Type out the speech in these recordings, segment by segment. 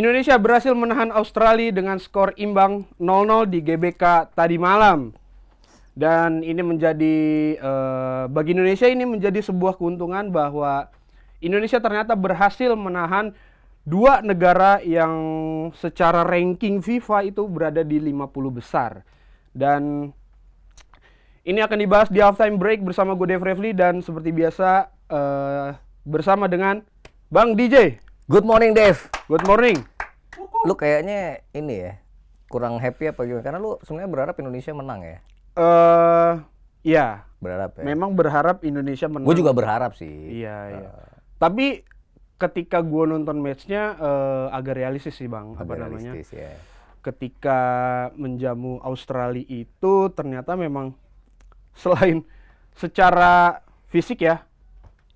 Indonesia berhasil menahan Australia dengan skor imbang 0-0 di GBK tadi malam. Dan ini menjadi bagi Indonesia ini menjadi sebuah keuntungan bahwa Indonesia ternyata berhasil menahan dua negara yang secara ranking FIFA itu berada di 50 besar. Dan ini akan dibahas di halftime break bersama gue Dev Refli dan seperti biasa bersama dengan Bang DJ. Good morning, Dev. Good morning. Lu kayaknya ini ya, kurang happy apa gimana? Karena lu sebenarnya berharap Indonesia menang ya? Ya. Berharap ya? Memang berharap Indonesia menang. Gue juga berharap sih. Iya. Tapi ketika gue nonton matchnya agak realistis sih Bang. Realistis ya. Ketika menjamu Australia itu ternyata memang selain secara fisik ya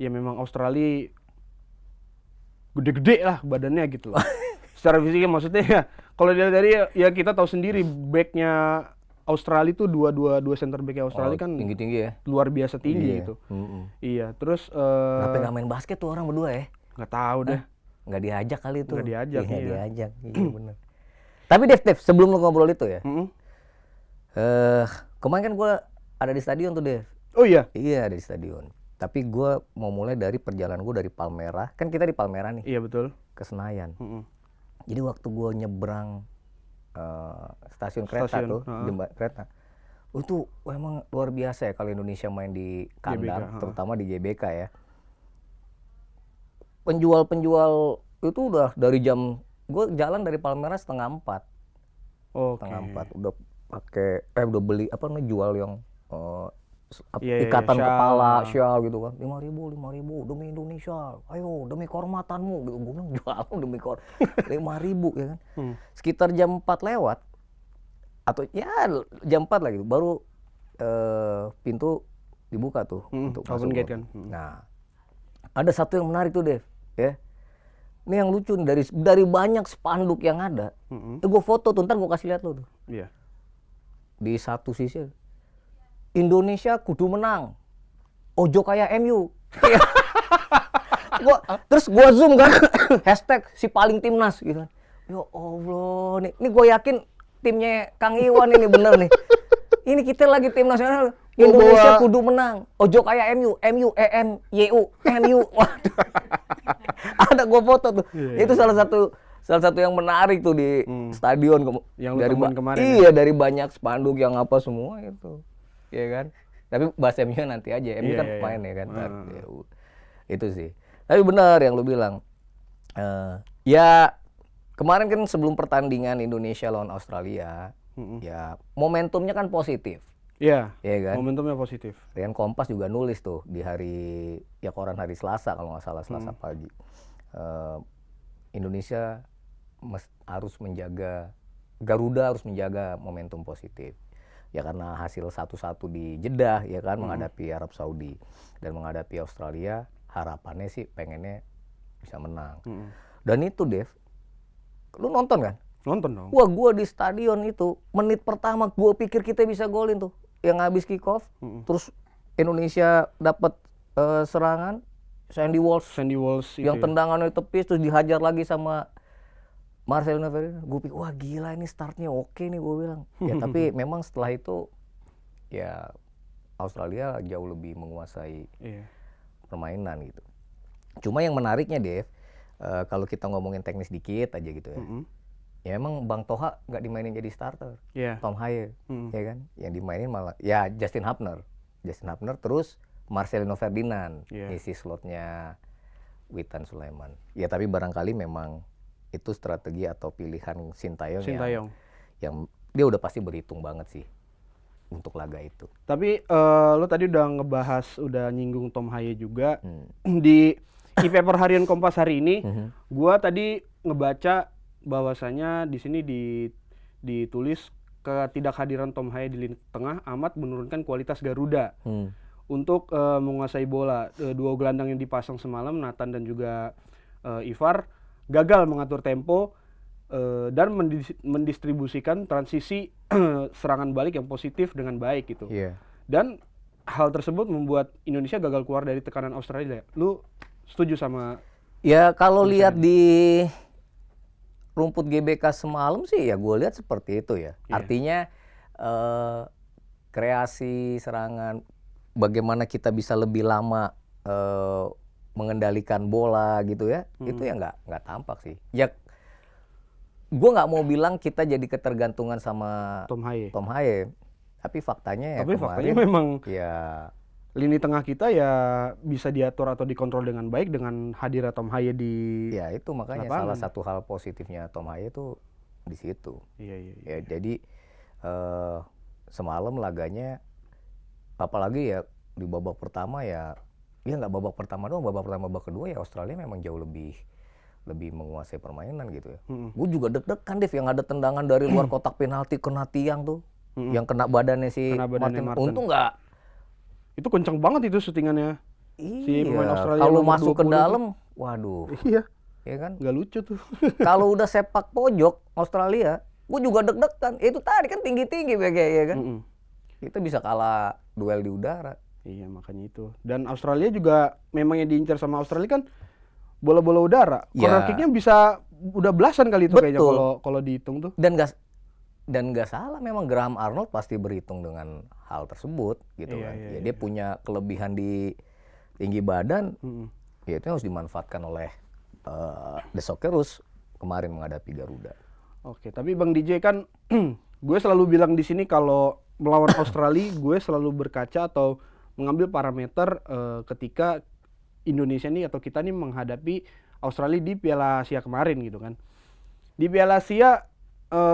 memang Australia gede-gede lah badannya gitu loh. Secara fisiknya maksudnya ya kalau dilihat dari ya kita tahu sendiri backnya Australia itu dua center backnya Australia kan tinggi-tinggi ya, luar biasa tinggi gitu. Iya terus kenapa nggak main basket tuh orang berdua ya? Nggak tahu deh. Nggak diajak kali itu. Nggak diajak. Iya. Diajak, iya bener. Tapi Dev, sebelum lu ngobrol itu ya, kemarin kan gue ada di stadion tuh Dev. Oh iya? Iya ada di stadion. Tapi gue mau mulai dari perjalanan gue dari Palmerah, kan kita di Palmerah nih. Iya betul. Ke Senayan. Jadi waktu gue nyebrang stasiun kereta jembatan kereta, itu emang luar biasa ya kalau Indonesia main di kandang, terutama di GBK ya. Penjual itu udah dari jam, gue jalan dari Palmerah 3:30. Okay. 3:30 udah pakai udah beli apa namanya jual yang ikatan kepala, syal gitu kan. 5.000 demi Indonesia. Ayo demi kehormatanmu gitu. Gue bilang jual demi 5.000 ya kan. Sekitar jam 4 lewat atau ya jam 4 lah gitu baru pintu dibuka tuh untuk open gate kan. Nah, ada satu yang menarik tuh Dev, ya. Ini yang lucu nih, dari banyak spanduk yang ada. Itu gue foto tuh, ntar gue kasih lihat lo tuh. Iya. Di satu sisi Indonesia kudu menang. Ojo kayak MU. Terus gua zoom kan hashtag si paling timnas gitu kan. Ya Allah, ini gue yakin timnya Kang Iwan ini bener nih. Ini kita lagi tim nasional. Indonesia kudu menang. Ojo kayak MU, MU. Waduh. Ada gua foto tuh. Itu salah satu yang menarik tuh di stadion yang dari kemarin. Iya, dari banyak spanduk yang apa semua itu. Iya kan? Tapi bahas MU nanti aja. MU kan main ya kan. Itu sih. Tapi benar yang lu bilang. Ya kemarin kan sebelum pertandingan Indonesia lawan Australia, ya momentumnya kan positif. Iya. Iya kan? Momentumnya positif. Rian Kompas juga nulis tuh di hari ya koran hari Selasa kalau nggak salah Selasa pagi. Indonesia harus menjaga, Garuda harus menjaga momentum positif. Ya karena hasil 1-1 di Jeddah ya kan menghadapi Arab Saudi dan menghadapi Australia, harapannya sih pengennya bisa menang. Dan itu Dev, lu nonton kan? Nonton dong. Wah, gua di stadion itu menit pertama gua pikir kita bisa golin tuh. Yang habis kick off, terus Indonesia dapat serangan Sandy Walsh yang tendangannya tepis terus dihajar lagi sama Marcelino Ferdinand. Gue pikir wah gila ini startnya oke nih gue bilang. Ya tapi memang setelah itu ya Australia jauh lebih menguasai permainan gitu. Cuma yang menariknya Dev, kalau kita ngomongin teknis dikit aja gitu ya. Ya emang Bang Toha nggak dimainin jadi starter. Tom Haye ya kan. Yang dimainin malah ya Justin Hubner terus Marcelino Ferdinand isi slotnya Witan Sulaiman. Ya tapi barangkali memang itu strategi atau pilihan Sintayong. Yang dia udah pasti berhitung banget sih untuk laga itu. Tapi lo tadi udah nyinggung Tom Haye juga. Di e-paper harian Kompas hari ini, gua tadi ngebaca bahwasanya di sini ditulis ketidakhadiran Tom Haye di lini tengah amat menurunkan kualitas Garuda untuk menguasai bola. Dua gelandang yang dipasang semalam, Nathan dan juga Ivar, gagal mengatur tempo dan mendistribusikan transisi serangan balik yang positif dengan baik gitu. Dan hal tersebut membuat Indonesia gagal keluar dari tekanan Australia. Lu setuju sama? Ya kalau lihat di rumput GBK semalam sih ya gue lihat seperti itu ya. Artinya kreasi serangan, bagaimana kita bisa lebih lama mengendalikan bola gitu ya, itu ya nggak tampak sih. Ya gue nggak mau bilang kita jadi ketergantungan sama Tom Haye, tapi faktanya ya faktanya memang ya lini tengah kita ya bisa diatur atau dikontrol dengan baik dengan hadirnya Tom Haye di ya itu makanya lapangan. Salah satu hal positifnya Tom Haye itu di situ. Ya, jadi semalam laganya apalagi ya di babak pertama ya nggak babak pertama doang, babak kedua ya Australia memang jauh lebih menguasai permainan gitu ya. Gue juga deg-degan Dev, yang ada tendangan dari luar kotak penalti kena tiang tuh, yang kena badannya si Martin. Untung nggak. Itu kenceng banget itu syutingannya. Si pemain Australia. Kalau masuk ke dalam, waduh. Iya. Ya kan? Gak lucu tuh. Kalau udah sepak pojok Australia, gue juga deg-degan. Itu tadi kan tinggi-tinggi ya kan? Kita bisa kalah duel di udara. Iya makanya itu. Dan Australia juga memang yang diincar sama Australia kan bola-bola udara. Corner kicknya bisa udah belasan kali itu kayaknya kalau dihitung tuh. Dan nggak salah, memang Graham Arnold pasti berhitung dengan hal tersebut gitu kan. Dia punya kelebihan di tinggi badan, ya itu harus dimanfaatkan oleh The Socceroos kemarin menghadapi Garuda. Oke, tapi Bang DJ kan gue selalu bilang di sini kalau melawan Australia gue selalu berkaca atau mengambil parameter ketika Indonesia nih atau kita nih menghadapi Australia di Piala Asia kemarin gitu kan. Di Piala Asia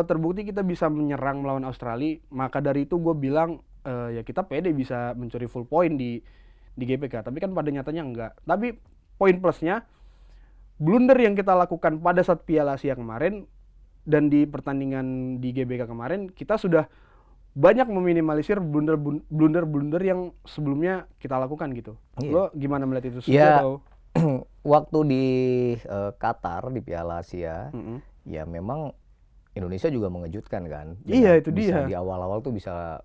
terbukti kita bisa menyerang melawan Australia, maka dari itu gue bilang ya kita pede bisa mencuri full point di GBK, tapi kan pada nyatanya enggak. Tapi poin plusnya blunder yang kita lakukan pada saat Piala Asia kemarin dan di pertandingan di GBK kemarin, kita sudah banyak meminimalisir blunder yang sebelumnya kita lakukan gitu. Lo gimana melihat itu? Ya, waktu di Qatar di Piala Asia, ya memang Indonesia juga mengejutkan kan. Iya itu dia. Di awal-awal tuh bisa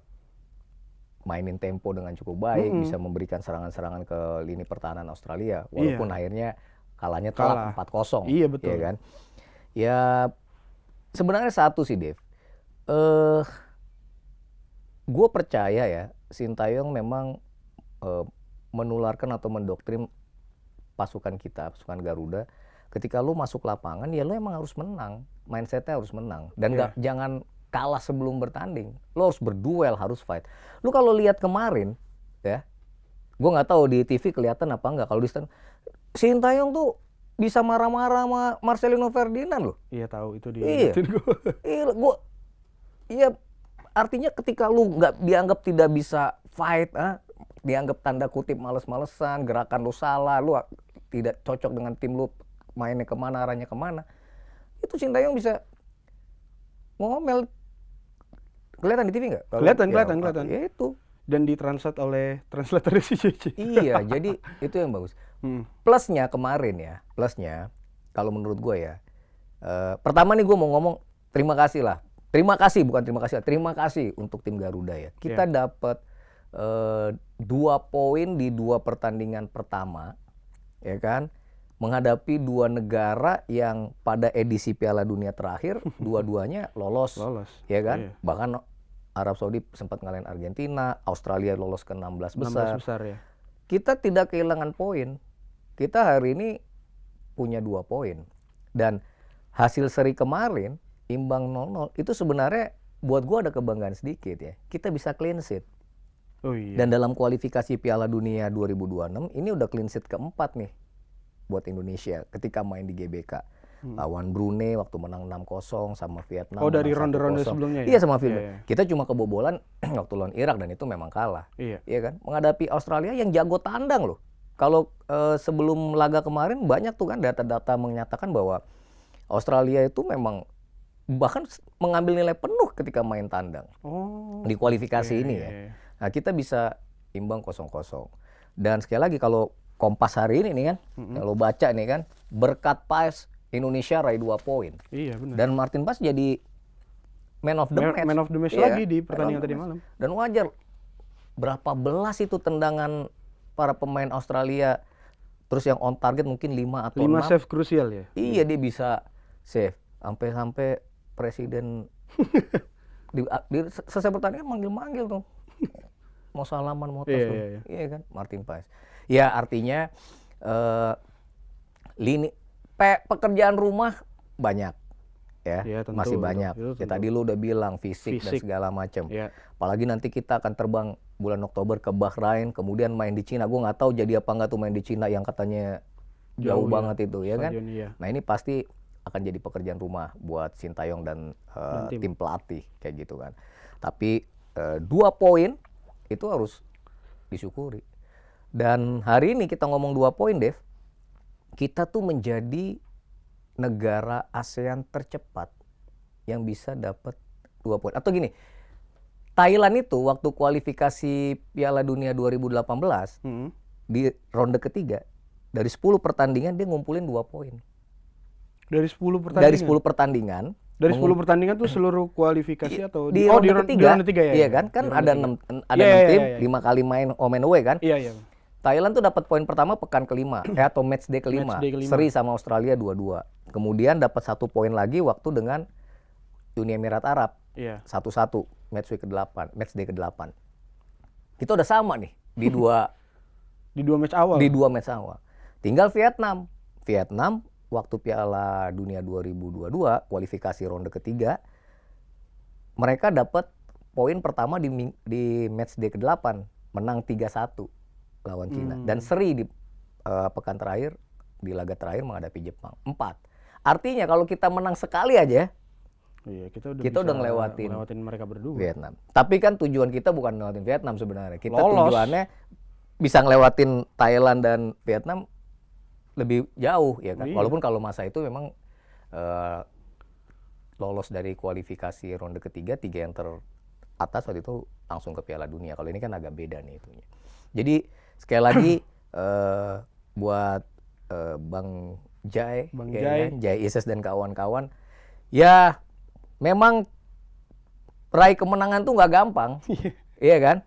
mainin tempo dengan cukup baik, bisa memberikan serangan-serangan ke lini pertahanan Australia, walaupun akhirnya kalahnya telak 4-0. Iya betul. Ya kan. Ya sebenarnya satu sih Dev, gue percaya ya Sintayong memang menularkan atau mendoktrin pasukan kita, pasukan Garuda. Ketika lu masuk lapangan ya lu emang harus menang, mindsetnya harus menang dan jangan kalah sebelum bertanding. Lu harus berduel, harus fight. Lu kalau lihat kemarin ya, gue nggak tahu di TV kelihatan apa enggak, kalau di stand Sintayong tuh bisa marah-marah sama Marcelino Ferdinand loh. Iya tahu itu dia. Iya, artinya ketika lu nggak dianggap tidak bisa fight, dianggap tanda kutip males-malesan, gerakan lu salah, lu tidak cocok dengan tim lu, mainnya kemana, arahnya kemana, itu Sintayong bisa ngomel. Kelihatan di TV nggak? Kelihatan. Ya itu. Dan ditranslate oleh translator si Cici. Iya, jadi itu yang bagus. Plusnya kemarin ya, kalau menurut gue ya, pertama nih gue mau ngomong terima kasih untuk tim Garuda ya. Kita dapat 2 poin di 2 pertandingan pertama, ya kan? Menghadapi 2 negara yang pada edisi Piala Dunia terakhir dua-duanya lolos, ya kan? Iya. Bahkan Arab Saudi sempat ngalahin Argentina, Australia lolos ke 16 besar. Ya. Kita tidak kehilangan poin. Kita hari ini punya 2 poin. Dan hasil seri kemarin imbang 0-0 itu sebenarnya buat gua ada kebanggaan sedikit ya. Kita bisa clean sheet. Oh iya. Dan dalam kualifikasi Piala Dunia 2026 ini udah clean sheet keempat nih buat Indonesia ketika main di GBK. Lawan Brunei waktu menang 6-0 sama Vietnam. Oh dari ronde-ronde sebelumnya ya? Iya sama Vietnam. Iya. Kita cuma kebobolan waktu lawan Irak dan itu memang kalah. Iya kan? Menghadapi Australia yang jago tandang loh. Kalau sebelum laga kemarin banyak tuh kan data-data menyatakan bahwa Australia itu memang bahkan mengambil nilai penuh ketika main tandang. Di kualifikasi ini ya. Nah, kita bisa imbang 0-0. Dan sekali lagi kalau Kompas hari ini nih kan, kalau baca nih kan, berkat PAS Indonesia raih 2 poin. Iya benar. Dan Martin Paes jadi man of the match lagi di pertandingan tadi malam. Dan wajar, berapa belas itu tendangan para pemain Australia, terus yang on target mungkin 5 atau 6. 5 save krusial ya? Iya dia bisa save. Sampai presiden selesai pertandingan manggil-manggil tuh. Mau salaman, mau tos tuh. Iya kan, Martin Paes. Ya artinya pekerjaan rumah banyak. Ya, tentu, masih banyak. Tentu. Ya, tadi lu udah bilang fisik dan segala macam. Apalagi nanti kita akan terbang bulan Oktober ke Bahrain, kemudian main di Cina. Gue nggak tahu jadi apa nggak tuh main di Cina yang katanya jauh banget itu, ya kan? Nah ini pasti akan jadi pekerjaan rumah buat Sintayong dan tim pelatih kayak gitu kan. Tapi 2 poin itu harus disyukuri. Dan hari ini kita ngomong 2 poin, Dev. Kita tuh menjadi negara ASEAN tercepat yang bisa dapat 2 poin. Atau gini, Thailand itu waktu kualifikasi Piala Dunia 2018 di ronde ketiga dari 10 pertandingan dia ngumpulin 2 poin. Dari 10 pertandingan? Dari 10 pertandingan. Dari 10 pertandingan tuh seluruh kualifikasi atau di ronde ketiga ya? Iya kan? Kan ada 6 tim, 5 kali main home and away kan? Iya. Thailand tuh dapat poin pertama pekan kelima atau match day kelima. Seri sama Australia 2-2. Kemudian dapat 1 poin lagi waktu dengan Uni Emirat Arab. 1-1 match week ke-8, match day ke-8. Kita udah sama nih di 2 match awal. Di 2 match awal. Tinggal Vietnam. Vietnam waktu Piala Dunia 2022 kualifikasi ronde ketiga mereka dapat poin pertama di match day ke-8, menang 3-1 lawan Cina dan seri di pekan terakhir di laga terakhir menghadapi Jepang 4. Artinya kalau kita menang sekali aja, kita udah ngelewatin mereka berdua. Vietnam. Tapi kan tujuan kita bukan ngelewatin Vietnam sebenarnya. Kita tujuannya bisa ngelewatin Thailand dan Vietnam lebih jauh ya kan. Walaupun kalau masa itu memang lolos dari kualifikasi ronde ketiga, 3 yang teratas waktu itu langsung ke Piala Dunia. Kalau ini kan agak beda nih itunya. Jadi sekali lagi buat Bang Jai Ises dan kawan-kawan, ya memang raih kemenangan tuh nggak gampang, iya kan?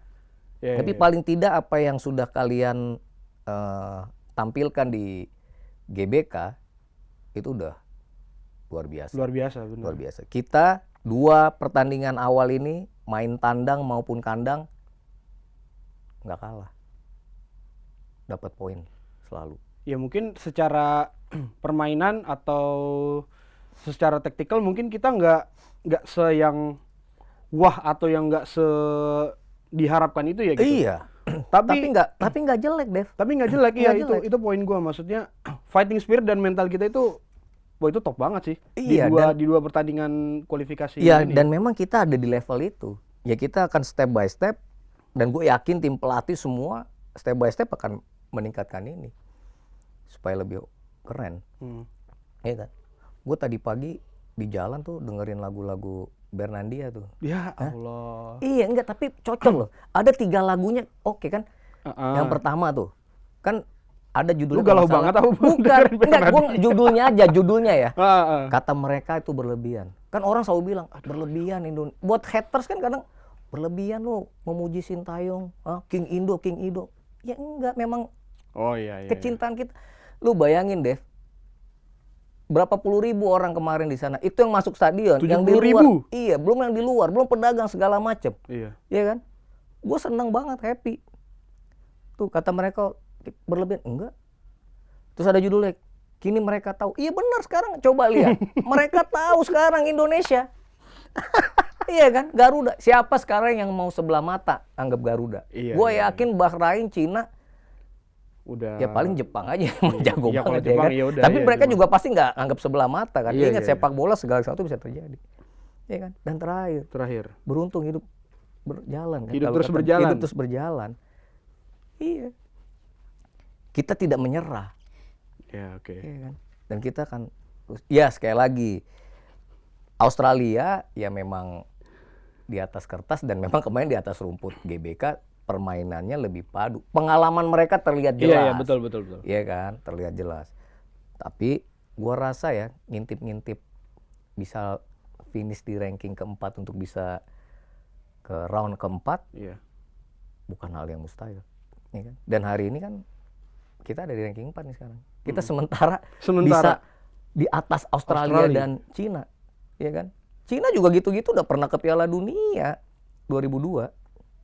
Tapi paling tidak apa yang sudah kalian tampilkan di GBK itu udah luar biasa. Benar. Luar biasa. Kita 2 pertandingan awal ini main tandang maupun kandang nggak kalah, dapat poin selalu. Ya mungkin secara permainan atau secara taktikal mungkin kita nggak yang wah atau yang nggak diharapkan itu ya gitu. Iya. tapi nggak jelek, Dev. Tapi nggak jelek, iya itu poin gua, maksudnya fighting spirit dan mental kita itu itu top banget sih. Iya, di dua pertandingan kualifikasi iya, ini. Dan memang kita ada di level itu. Ya kita akan step by step dan gue yakin tim pelatih semua step by step akan meningkatkan ini supaya lebih keren. Iya kan? Gue tadi pagi di jalan tuh dengerin lagu-lagu Bernandia tuh. Ya Allah. Iya enggak, tapi cocok loh. Ada 3 lagunya oke kan? Yang pertama tuh kan ada judulnya. Lu galau banget apa? Bukan, enggak, gue judulnya ya. Kata mereka itu berlebihan. Kan orang selalu bilang berlebihan Indonesia. Buat haters kan kadang berlebihan lu memuji Sintayong, King Indo. Ya enggak, memang kecintaan kita. Lu bayangin deh, berapa puluh ribu orang kemarin di sana. Itu yang masuk stadion, yang di luar. Ribu? Iya, belum yang di luar, belum pedagang segala macem. Iya kan? Gue seneng banget, happy. Tuh kata mereka berlebihan, enggak. Terus ada judulnya, kini mereka tahu. Iya benar, sekarang coba lihat. Mereka tahu sekarang Indonesia. Iya kan, Garuda. Siapa sekarang yang mau sebelah mata anggap Garuda? Gue yakin Bahrain, Cina, udah. Ya paling Jepang aja yang jago banget Jepang, ya kan. Yaudah, tapi mereka juga pasti nggak anggap sebelah mata kan. Ingat sepak bola segala sesuatu bisa terjadi. Ya kan. Dan terakhir. Beruntung hidup berjalan kan. Hidup terus berjalan. Iya. Kita tidak menyerah. Ya oke. Iya kan. Dan kita kan ya sekali lagi Australia ya memang di atas kertas dan memang kemarin di atas rumput GBK permainannya lebih padu. Pengalaman mereka terlihat jelas. Iya, betul. Iya kan, terlihat jelas. Tapi gua rasa ya ngintip-ngintip bisa finish di ranking keempat untuk bisa ke round keempat. Iya. Bukan hal yang mustahil. Ya kan? Dan hari ini kan kita ada di ranking 4 nih sekarang. Kita sementara di atas Australia dan Cina, ya kan? Cina juga gitu-gitu udah pernah ke Piala Dunia 2002.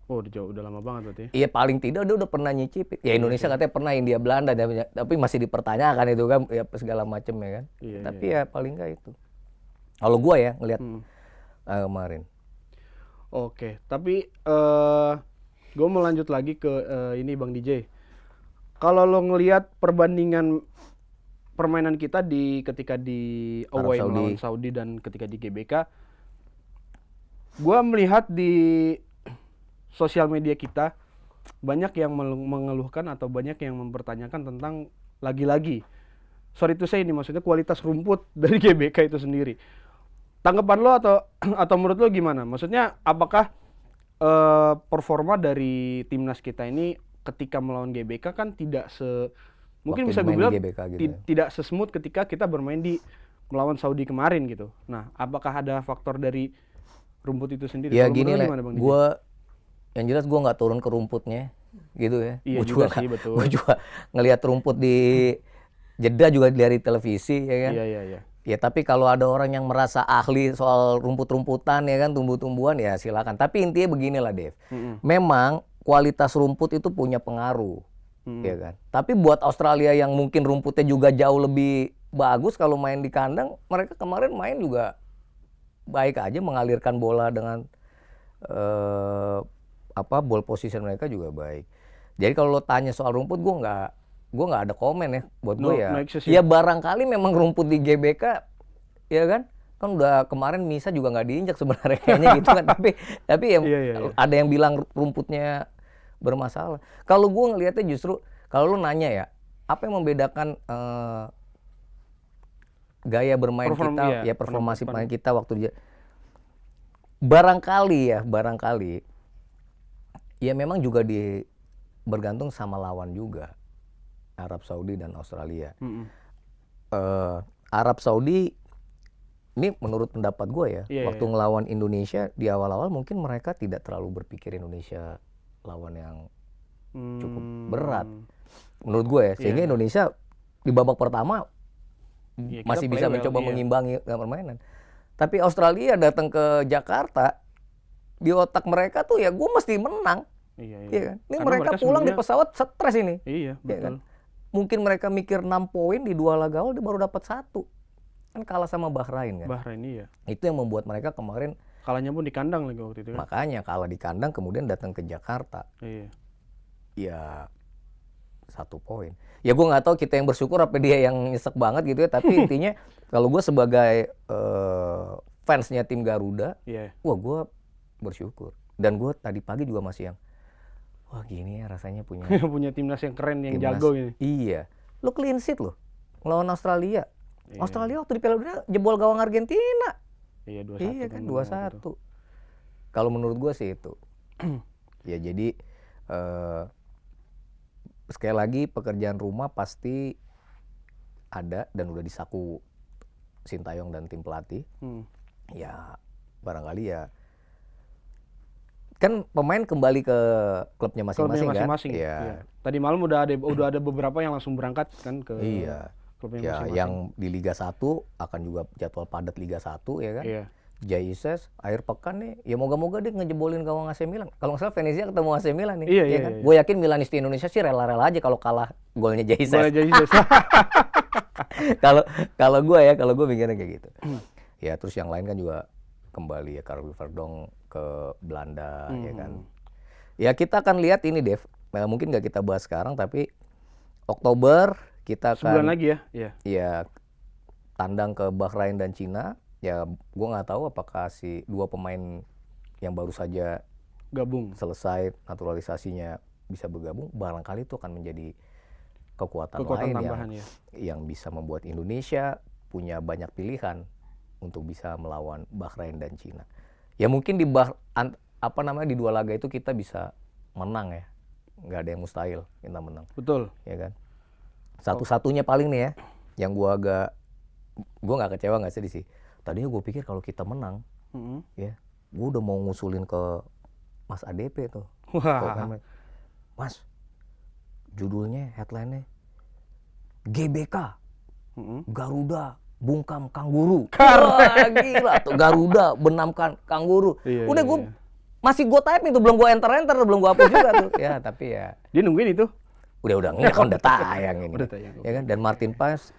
Oh, udah lama banget berarti. Iya, paling tidak dia udah pernah nyicipin. Ya Indonesia katanya pernah, India, Belanda, tapi masih dipertanyakan itu kan, ya segala macam ya kan. Tapi ya paling nggak itu. Kalau gua ya ngelihat kemarin. Oke, tapi gua mau lanjut lagi ke ini Bang DJ. Kalau lo ngelihat perbandingan permainan kita ketika di away melawan Saudi dan ketika di GBK, gua melihat di sosial media kita banyak yang mengeluhkan atau banyak yang mempertanyakan tentang lagi-lagi, sorry to say ini maksudnya kualitas rumput dari GBK itu sendiri. Tanggapan lo atau menurut lo gimana? Maksudnya apakah performa dari timnas kita ini ketika melawan GBK kan tidak mungkin bisa dibilang gitu tidak sesmooth ketika kita bermain di melawan Saudi kemarin gitu. Nah, apakah ada faktor dari rumput itu sendiri? Ya gini lah, yang jelas gue nggak turun ke rumputnya, gitu ya. Iya, gue juga ngelihat rumput di Jeddah juga dari televisi, ya kan. Iya. Ya tapi kalau ada orang yang merasa ahli soal rumput-rumputan ya kan, tumbuh-tumbuhan ya silakan. Tapi intinya beginilah, Dev. Memang kualitas rumput itu punya pengaruh. Ya kan. Tapi buat Australia yang mungkin rumputnya juga jauh lebih bagus kalau main di kandang, mereka kemarin main juga baik aja, mengalirkan bola dengan ball position mereka juga baik. Jadi kalau lo tanya soal rumput, gue nggak ada komen ya. Buat gue ya barangkali memang rumput di GBK ya kan udah kemarin Misa juga nggak diinjak sebenarnya kayaknya gitu kan. Tapi ya ada yang bilang rumputnya bermasalah. Kalau gue ngelihatnya justru, kalau lu nanya ya, apa yang membedakan gaya bermain kita, performasi main kita waktu barangkali ya memang juga bergantung sama lawan juga, Arab Saudi dan Australia. Arab Saudi ini menurut pendapat gue ya, waktu ngelawan Indonesia di awal-awal mungkin mereka tidak terlalu berpikir Indonesia lawan yang cukup berat menurut gue ya, sehingga Indonesia di babak pertama masih bisa mencoba mengimbangi permainan. Tapi Australia datang ke Jakarta, di otak mereka tuh ya gue mesti menang. Iya kan? Ini mereka pulang di pesawat stres ini. Iya, betul. Kan? Mungkin mereka mikir 6 poin di 2 laga awal, dia baru dapat 1. Kan kalah sama Bahrain kan. Bahrain iya. Itu yang membuat mereka kemarin kalahnya pun di kandang lagi waktu itu kan. Makanya kalah di kandang kemudian datang ke Jakarta. Iya. Ya 1 poin. Ya gue nggak tahu kita yang bersyukur apa dia yang nyesek banget gitu ya. Tapi intinya kalau gue sebagai fansnya tim Garuda, wah gue bersyukur. Dan gue tadi pagi juga masih yang, wah gini ya rasanya punya timnas yang keren, yang jago ini. Iya. Lo clean sheet lo ngelawan Australia. Australia waktu di Piala Dunia jebol gawang Argentina. Iya 2-1. Iya kan 2-1. Kalau menurut gue sih itu. Ya jadi sekali lagi pekerjaan rumah pasti ada dan udah disaku Sintayong dan tim pelatih. Ya barangkali ya kan pemain kembali ke klubnya masing-masing kan. Ya. Tadi malam udah ada beberapa yang langsung berangkat kan ke klubnya masing-masing. Yang di Liga 1 akan juga jadwal padat Liga 1 ya kan. Iya. Jaises akhir pekan nih, ya moga-moga dia ngejebolin gawang AC Milan. Kalau nggak salah Venezia ketemu AC Milan nih. Iya, kan? Iya. Gue yakin Milanisti Indonesia sih rela-rela aja kalau kalah golnya Jaises. Kalau gue mikirnya kayak gitu. Ya terus yang lain kan juga kembali ya, Karel Verdong ke Belanda ya kan. Ya kita akan lihat ini Dev. Mungkin nggak kita bahas sekarang tapi Oktober kita akan sebulan lagi ya. Ya tandang ke Bahrain dan Cina. Ya, gue nggak tahu apakah si 2 pemain yang baru saja gabung selesai naturalisasinya bisa bergabung, barangkali itu akan menjadi kekuatan lain yang bisa membuat Indonesia punya banyak pilihan untuk bisa melawan Bahrain dan Cina. Ya mungkin di 2 laga itu kita bisa menang ya, nggak ada yang mustahil kita menang. Betul. Ya kan. Satu-satunya paling nih ya, yang gue nggak kecewa nggak sedih sih. Tadinya gue pikir kalau kita menang, ya, gue udah mau ngusulin ke Mas ADP tuh. Wah. Mas, judulnya, headline-nya, GBK, Garuda bungkam kanguru. Wah, gila tuh Garuda benamkan kanguru. Udah gue masih gue type itu, belum gue enter, belum gue hapus juga tuh. Ya, tapi ya dia nungguin itu. Udah enggak, kan udah tayang ini. Udah tayang. Ya kan, dan Martin Paes,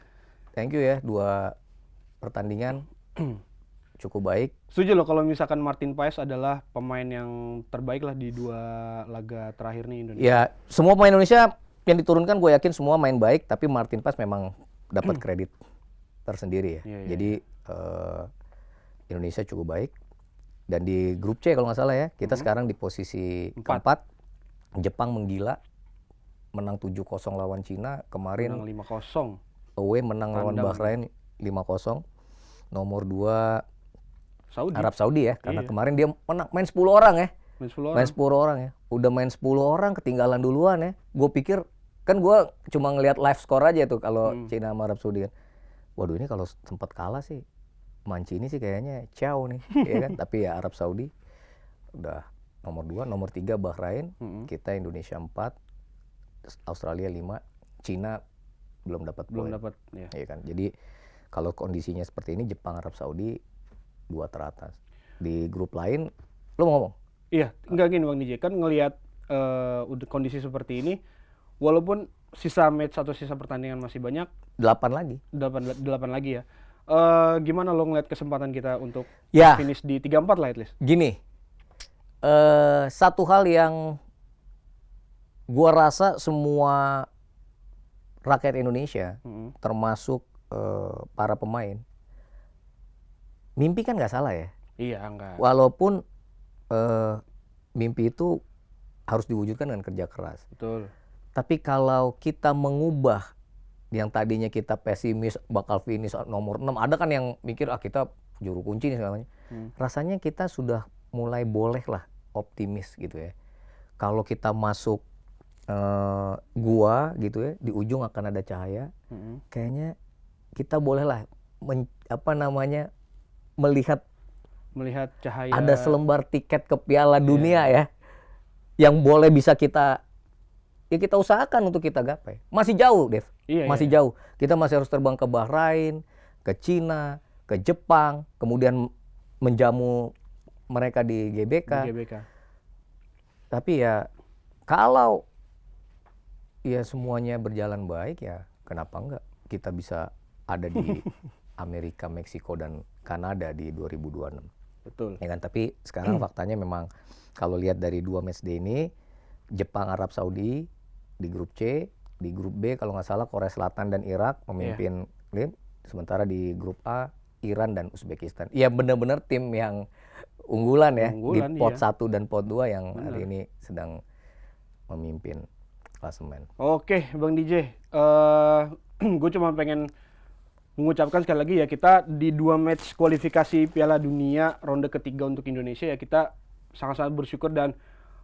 thank you ya, 2 pertandingan cukup baik. Setuju loh kalau misalkan Martin Paes adalah pemain yang terbaik lah di 2 laga terakhir nih Indonesia. Ya, semua pemain Indonesia yang diturunkan gue yakin semua main baik, tapi Martin Paes memang dapat kredit tersendiri ya. Jadi Indonesia cukup baik. Dan di grup C kalau nggak salah ya, kita sekarang di posisi keempat. Jepang menggila, menang 7-0 lawan Cina. Kemarin menang 5-0. Away menang lawan Bahrain 5-0. Nomor 2 Arab Saudi ya, karena kemarin dia menang, main 10 orang ya. Main 10 orang ya. Udah main 10 orang, ketinggalan duluan ya. Gue pikir, kan gue cuma ngelihat live score aja tuh kalau Cina sama Arab Saudi kan. Waduh, ini kalau sempat kalah sih, Mancini sih kayaknya ciao nih, ya kan? Tapi ya Arab Saudi udah nomor 2, nomor 3 Bahrain, kita Indonesia 4, Australia 5, Cina belum dapat poin. Ya kan. Jadi kalau kondisinya seperti ini, Jepang, Arab Saudi 2 teratas. Di grup lain, lo mau ngomong? Iya, enggak gini Bang DJ, kan ngelihat kondisi seperti ini, walaupun sisa match atau sisa pertandingan masih banyak, 8 lagi. 8 lagi ya. Gimana lo ngeliat kesempatan kita untuk finish di 34 lah at least? Gini, satu hal yang gua rasa semua rakyat Indonesia, termasuk para pemain, mimpi kan nggak salah ya. Iya, enggak. Walaupun mimpi itu harus diwujudkan dengan kerja keras. Betul. Tapi kalau kita mengubah yang tadinya kita pesimis bakal finish nomor 6, ada kan yang mikir kita juru kunci nih segalanya. Rasanya kita sudah mulai boleh lah optimis gitu ya. Kalau kita masuk gua gitu ya, di ujung akan ada cahaya. Kayaknya kita boleh lah melihat cahaya. Ada selembar tiket ke Piala Dunia ya, yang boleh bisa kita usahakan untuk kita gapai. Masih jauh, Dev. Masih jauh. Kita masih harus terbang ke Bahrain, ke Cina, ke Jepang, kemudian menjamu mereka di GBK. Tapi ya kalau ya semuanya berjalan baik, ya kenapa enggak kita bisa ada di Amerika, Meksiko, dan Kanada di 2026. Betul. Ya kan? Tapi sekarang faktanya memang kalau lihat dari 2 matchday ini, Jepang, Arab Saudi di grup C, di grup B kalau nggak salah Korea Selatan dan Irak memimpin tim, sementara di grup A Iran dan Uzbekistan. Iya, benar-benar tim yang unggulan ya, di pot 1 dan pot 2 yang hari ini sedang memimpin klasemen. Oke, Bang DJ, gue cuma pengen mengucapkan sekali lagi ya, kita di 2 match kualifikasi Piala Dunia ronde ketiga untuk Indonesia ya, kita sangat-sangat bersyukur dan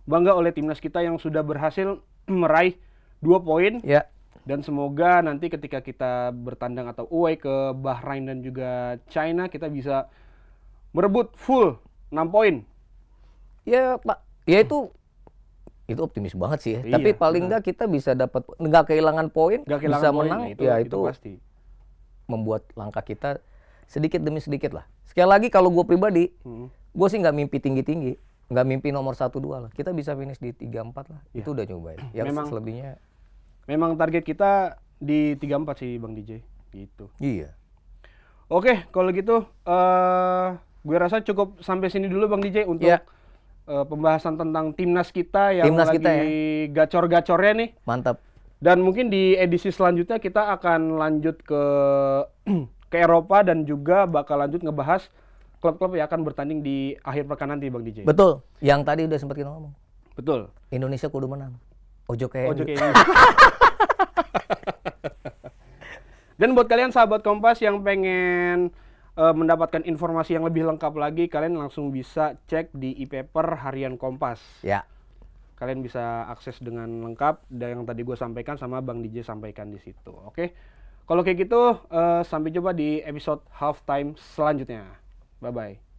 bangga oleh timnas kita yang sudah berhasil meraih 2 poin. Ya. Dan semoga nanti ketika kita bertandang atau away ke Bahrain dan juga China, kita bisa merebut full 6 poin. Ya Pak, ya itu optimis banget sih ya. Tapi paling nggak kita bisa dapat, nggak kehilangan poin, bisa menang, ya itu pasti membuat langkah kita sedikit demi sedikit lah. Sekali lagi kalau gue pribadi, gue sih nggak mimpi tinggi-tinggi, nggak mimpi nomor 1-2 lah. Kita bisa finish di 3-4 lah, itu udah coba ya. Yang selebihnya memang target kita di 34 sih Bang DJ, gitu. Iya. Oke, kalau gitu gue rasa cukup sampai sini dulu Bang DJ untuk pembahasan tentang timnas kita yang lagi gacor-gacornya nih. Mantap. Dan mungkin di edisi selanjutnya kita akan lanjut ke Eropa dan juga bakal lanjut ngebahas klub-klub yang akan bertanding di akhir pekan nanti Bang DJ. Betul. Yang tadi udah sempat kita ngomong. Betul. Indonesia kudu menang. Ojo kayak ini. Dan buat kalian sahabat Kompas yang pengen mendapatkan informasi yang lebih lengkap lagi, kalian langsung bisa cek di e-paper harian Kompas. Ya. Kalian bisa akses dengan lengkap dan yang tadi gue sampaikan sama Bang DJ sampaikan di situ. Oke. Kalau kayak gitu, sampai jumpa di episode halftime selanjutnya. Bye-bye.